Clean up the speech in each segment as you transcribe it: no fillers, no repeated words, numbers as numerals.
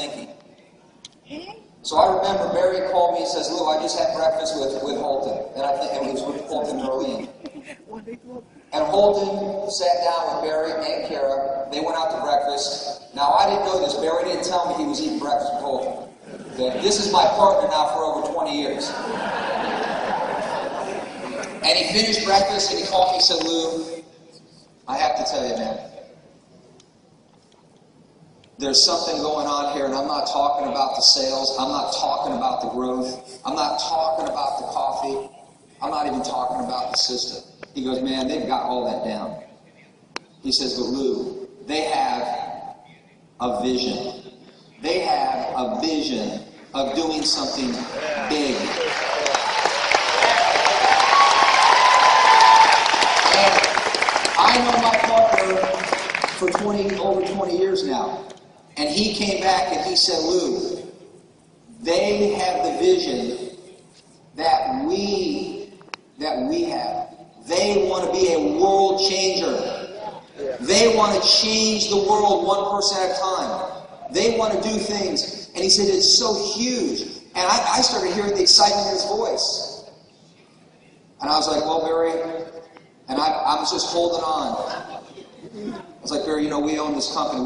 thinking. So I remember Barry called me and says, Lou, I just had breakfast with Holton. And I think it was with Holton and Arlene. And Holton sat down with Barry and Kara. They went out to breakfast. Now, I didn't know this. Barry didn't tell me he was eating breakfast with Holton. Okay? This is my partner now for over 20 years. And he finished breakfast and he called me and said, Lou, I have to tell you, man, there's something going on here, and I'm not talking about the sales. I'm not talking about the growth. I'm not talking about the coffee. I'm not even talking about the system. He goes, man, they've got all that down. He says, but Lou, they have a vision. They have a vision of doing something big. And I know my partner for over 20 years now. And he came back and he said, Lou, they have the vision that we have. They want to be a world changer. They want to change the world one person at a time. They want to do things. And he said, it's so huge. And I started hearing the excitement in his voice. And I was like, well, Barry, and I was just holding on. I was like, Barry, you know, we own this company.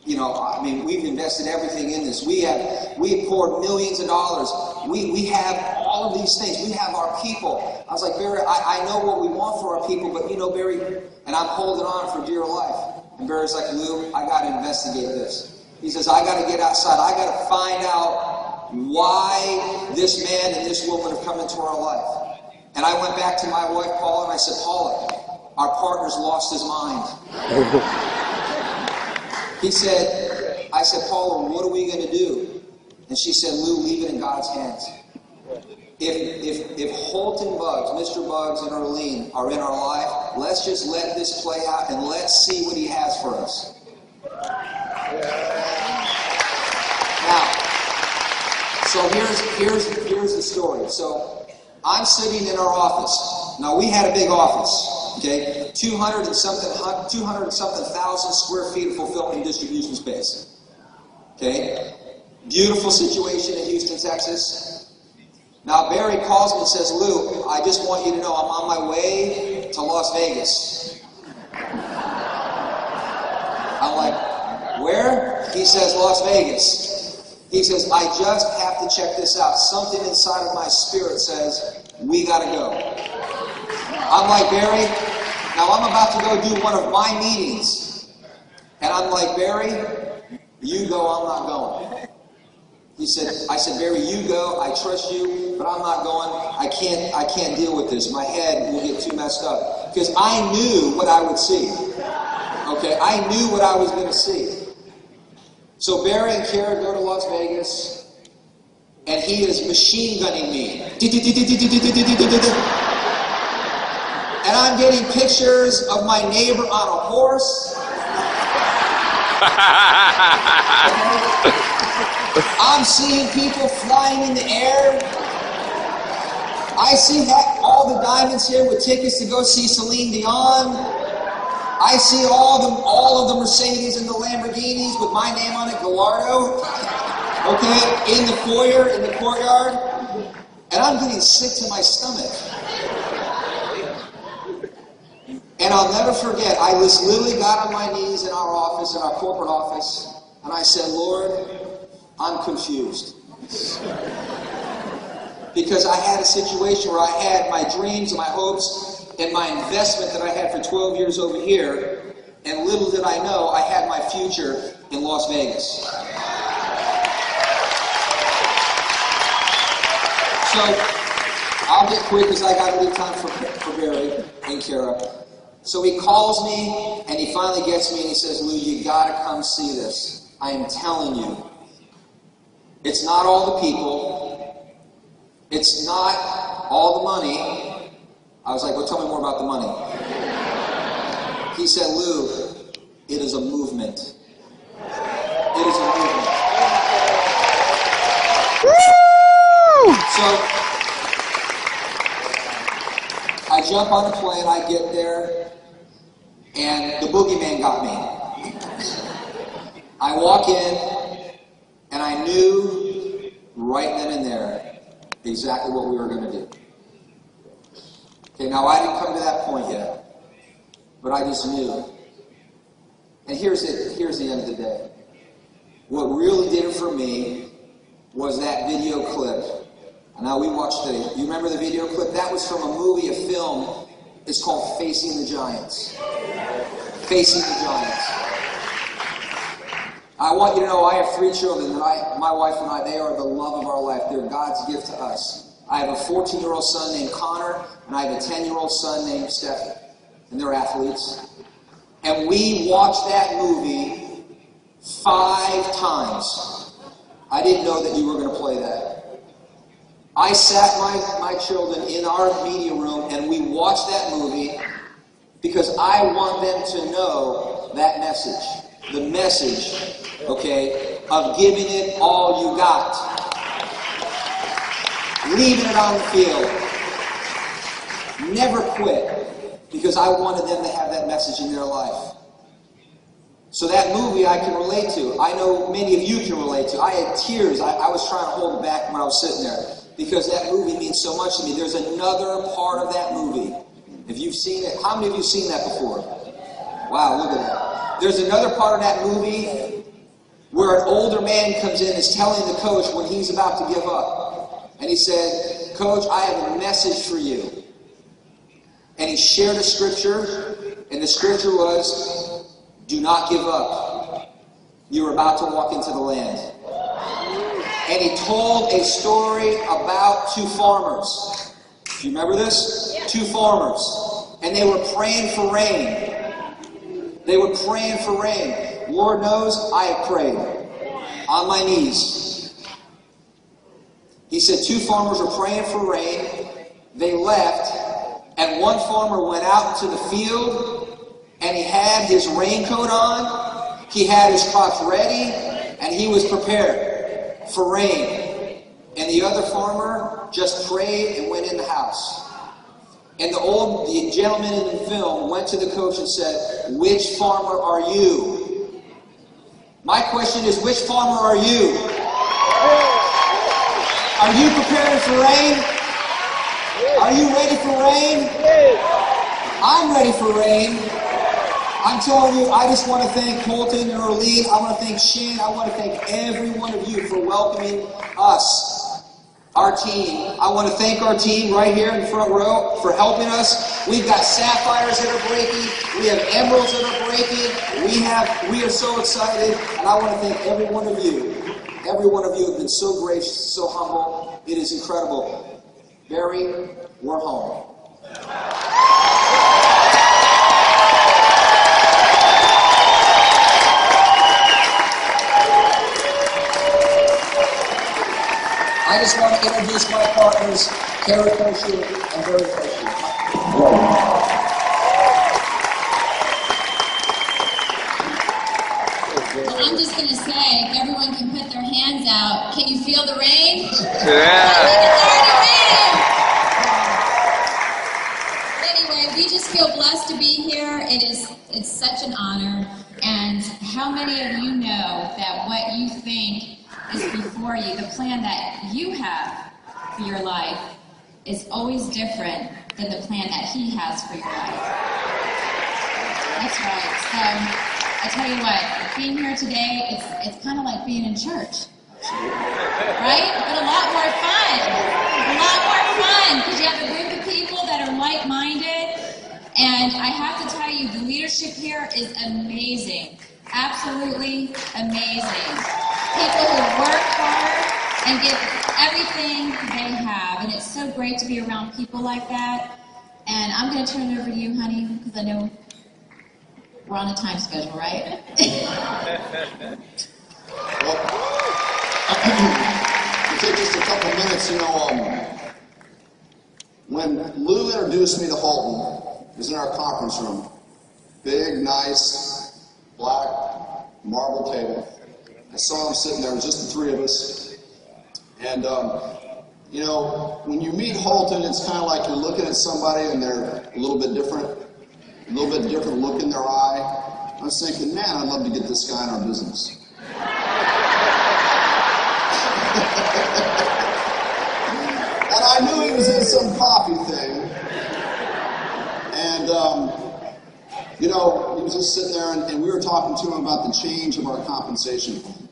We've invested everything in this. We have poured millions of dollars. We have all of these things. We have our people. I was like, Barry, I know what we want for our people, but you know, Barry, and I'm holding on for dear life. And Barry's like, Lou, I got to investigate this. He says, I got to get outside. I got to find out why this man and this woman have come into our life. And I went back to my wife, Paula, and I said, Paula, our partner's lost his mind. I said, Paula, what are we going to do? And she said, Lou, leave it in God's hands. If Holton Buggs, Mr. Buggs and Arlene are in our life, let's just let this play out and let's see what he has for us. Now, so here's the story. So I'm sitting in our office. Now, we had a big office, okay? 200 and something thousand square feet of fulfillment and distribution space. Okay? Beautiful situation in Houston, Texas. Now, Barry calls me and says, Lou, I just want you to know I'm on my way to Las Vegas. I'm like, where? He says, Las Vegas. He says, I just have to check this out. Something inside of my spirit says, we got to go. I'm like, Barry, now I'm about to go do one of my meetings. And I'm like, Barry, you go, I'm not going. I said, Barry, you go, I trust you, but I'm not going. I can't deal with this. My head will get too messed up. Because I knew what I would see. Okay, I knew what I was going to see. So Barry and Kara go to Las Vegas, and he is machine gunning me. And I'm getting pictures of my neighbor on a horse. I'm seeing people flying in the air. I see all the diamonds here with tickets to go see Celine Dion. I see all of the Mercedes and the Lamborghinis with my name on it, Gallardo. Okay, in the foyer, in the courtyard. And I'm getting sick to my stomach. And I'll never forget, I just literally got on my knees in our office, in our corporate office, and I said, Lord, I'm confused. Because I had a situation where I had my dreams and my hopes and my investment that I had for 12 years over here, and little did I know I had my future in Las Vegas. So, I'll get quick because I got to leave time for Barry and Kara. So he calls me, and he finally gets me, and he says, Lou, you got to come see this. I am telling you. It's not all the people. It's not all the money. I was like, well, tell me more about the money. He said, Lou, it is a movement. It is a movement. Woo! So, I jump on the plane, I get there, and the boogeyman got me. I walk in, and I knew right then and there exactly what we were going to do. Okay, now I didn't come to that point yet, but I just knew. And here's the end of the day. What really did it for me was that video clip. And now we watched it. You remember the video clip? That was from a movie, a film. It's called Facing the Giants. Facing the Giants. I want you to know I have 3 children, and my wife and I, they are the love of our life. They're God's gift to us. I have a 14-year-old son named Connor, and I have a 10-year-old son named Stephen. And they're athletes. And we watched that movie 5 times. I didn't know that you were going to play that. I sat my children in our media room, and we watched that movie because I want them to know that message. The message, okay, of giving it all you got. Leaving it on the field. Never quit, because I wanted them to have that message in their life. So that movie I can relate to. I know many of you can relate to. I had tears. I was trying to hold it back when I was sitting there, because that movie means so much to me. There's another part of that movie. If you've seen it, how many of you have seen that before? Wow, look at that. There's another part of that movie where an older man comes in and is telling the coach when he's about to give up. And he said, "Coach, I have a message for you." And he shared a scripture, and the scripture was, "Do not give up. You're about to walk into the land." And he told a story about 2 farmers. Do you remember this? Yeah. 2 farmers. And they were praying for rain. They were praying for rain. Lord knows, I have prayed on my knees. He said 2 farmers were praying for rain. They left, and one farmer went out to the field, and he had his raincoat on, he had his crops ready, and he was prepared for rain. And the other farmer just prayed and went in the house. And the gentleman in the film went to the coach and said, "Which farmer are you?" My question is, which farmer are you? Are you preparing for rain? Are you ready for rain? I'm ready for rain. I'm telling you, I just want to thank Colton and Orlean. I want to thank Shane. I want to thank every one of you for welcoming us. Our team. I want to thank our team right here in the front row for helping us. We've got sapphires that are breaking. We have emeralds that are breaking. We are so excited. And I want to thank every one of you. Every one of you have been so gracious, so humble. It is incredible. Barry, we're home. I just want to introduce my partners, Carrie Kosher and Barry Kosher. Well, I'm just going to say, if everyone can put their hands out, can you feel the rain? Yeah. I think it's already raining. Anyway, we just feel blessed to be here. It's such an honor. And how many of you know that what you think is before you, the plan that you have for your life, is always different than the plan that He has for your life. That's right. So I tell you what, being here today, it's kind of like being in church, right? But a lot more fun. A lot more fun because you have a group of people that are like-minded, and I have to tell you, the leadership here is amazing. Absolutely amazing. People who work hard and give everything they have. And it's so great to be around people like that. And I'm going to turn it over to you, honey, because I know we're on a time schedule, right? Well, to take just a couple minutes, when Lou introduced me to Halton, it was in our conference room. Big, nice, black marble table. I saw him sitting there, it was just the 3 of us. And, when you meet Halton, it's kind of like you're looking at somebody and they're a little bit different look in their eye. I was thinking, man, I'd love to get this guy in our business. some coffee thing. And, you know, he was just sitting there, and we were talking to him about the change of our compensation plan.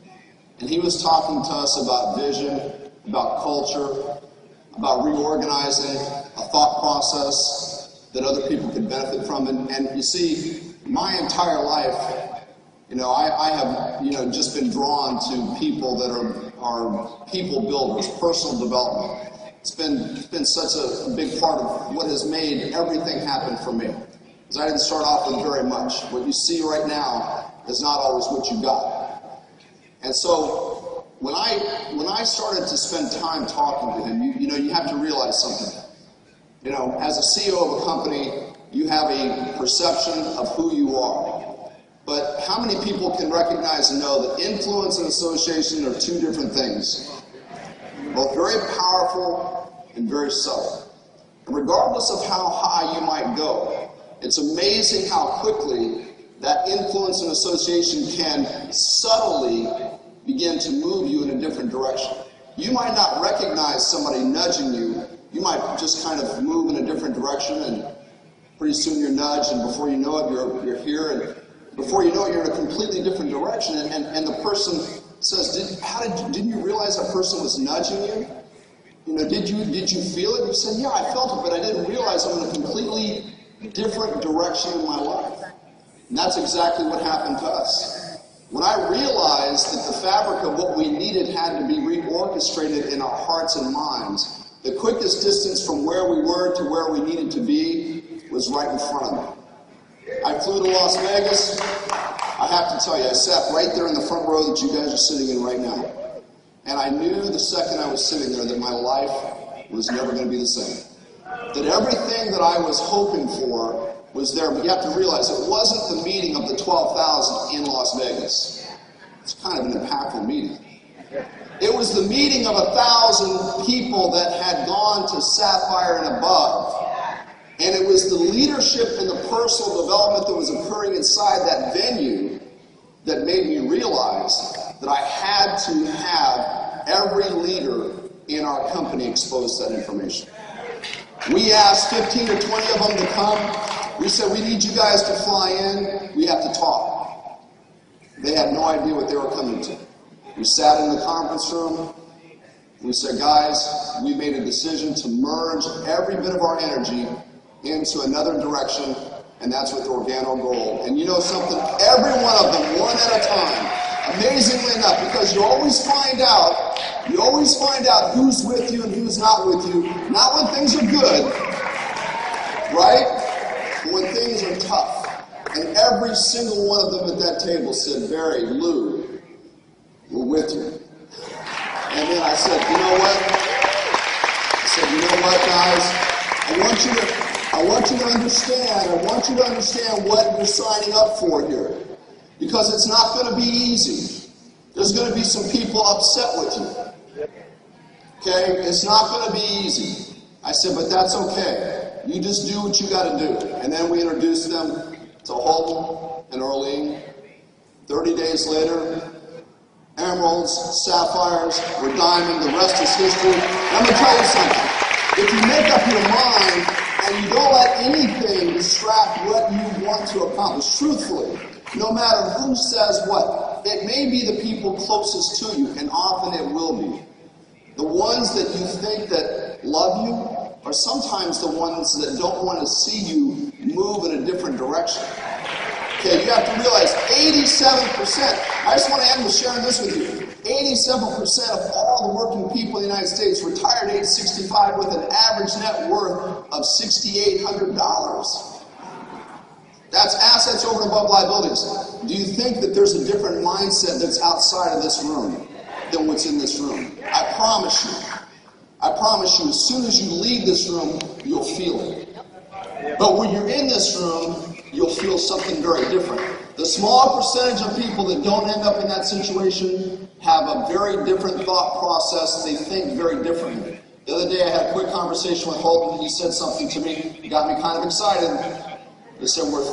And he was talking to us about vision, about culture, about reorganizing a thought process that other people could benefit from. And you see, my entire life, you know, I have, you know, just been drawn to people that are people builders, personal development. It's been such a big part of what has made everything happen for me. Because I didn't start off with very much. What you see right now is not always what you got. And so when I started to spend time talking to him, you know, you have to realize something. You know, as a CEO of a company, you have a perception of who you are. But how many people can recognize and know that influence and association are two different things? Both very powerful and very subtle. And regardless of how high you might go, it's amazing how quickly that influence and association can subtly begin to move you in a different direction. You might not recognize somebody nudging you. You might just kind of move in a different direction, and pretty soon you're nudged, and before you know it, you're here, and before you know it, you're in a completely different direction. And the person says, didn't you realize that person was nudging you? You know, did you feel it? You said, yeah, I felt it, but I didn't realize I'm in a completely different direction in my life. And that's exactly what happened to us. When I realized that the fabric of what we needed had to be reorchestrated in our hearts and minds, the quickest distance from where we were to where we needed to be was right in front of me. I flew to Las Vegas. I have to tell you, I sat right there in the front row that you guys are sitting in right now. And I knew the second I was sitting there that my life was never going to be the same. That everything that I was hoping for was there. But you have to realize it wasn't the meeting of the 12,000 in Las Vegas. It's kind of an impactful meeting. It was the meeting of 1,000 people that had gone to Sapphire and above. And it was the leadership and the personal development that was occurring inside that venue that made me realize that I had to have every leader in our company expose that information. We asked 15 or 20 of them to come. We said, we need you guys to fly in. We have to talk. They had no idea what they were coming to. We sat in the conference room. We said, guys, we made a decision to merge every bit of our energy into another direction, and that's with Organo Gold. And you know something? Every one of them, one at a time, amazingly enough, because you always find out who's with you and who's not with you. Not when things are good, right? But when things are tough. And every single one of them at that table said, Barry, Lou, we're with you. And then I said, you know what? I said, you know what, guys? I want you to understand what you're signing up for here. Because it's not going to be easy. There's going to be some people upset with you. Okay? It's not going to be easy. I said, but that's okay. You just do what you got to do. And then we introduced them to Holden and Orlean. 30 days later, emeralds, sapphires, were diamond. The rest is history. And I'm going to tell you something. If you make up your mind and you don't let anything distract what you want to accomplish, truthfully, no matter who says what, it may be the people closest to you, and often it will be. The ones that you think that love you are sometimes the ones that don't want to see you move in a different direction. Okay, you have to realize 87%, I just want to end with sharing this with you, 87% of all the working people in the United States retired at age 65 with an average net worth of $6,800. That's assets over and above liabilities. Do you think that there's a different mindset that's outside of this room than what's in this room? I promise you, as soon as you leave this room, you'll feel it. But when you're in this room, you'll feel something very different. The small percentage of people that don't end up in that situation have a very different thought process. They think very differently. The other day I had a quick conversation with Holden. He said something to me. It got me kind of excited. He said, we're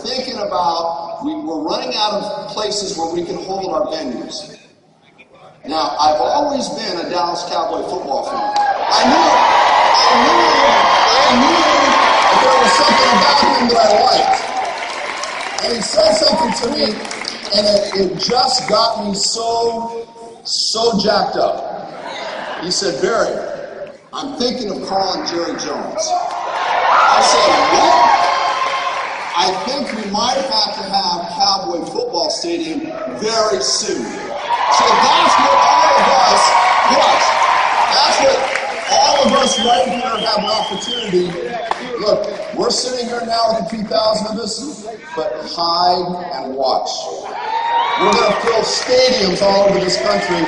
running out of places where we can hold our venues. Now, I've always been a Dallas Cowboy football fan. I knew it. knew that there was something about him that I liked. And he said something to me, and it just got me so jacked up. He said, "Barry, I'm thinking of calling Jerry Jones." I said, "What?" "I think we might have to have Cowboy Football Stadium very soon." So that's what all of us, watch, that's what all of us right here have an opportunity. Look, we're sitting here now with the 2,000 of us, but hide and watch. We're going to fill stadiums all over this country.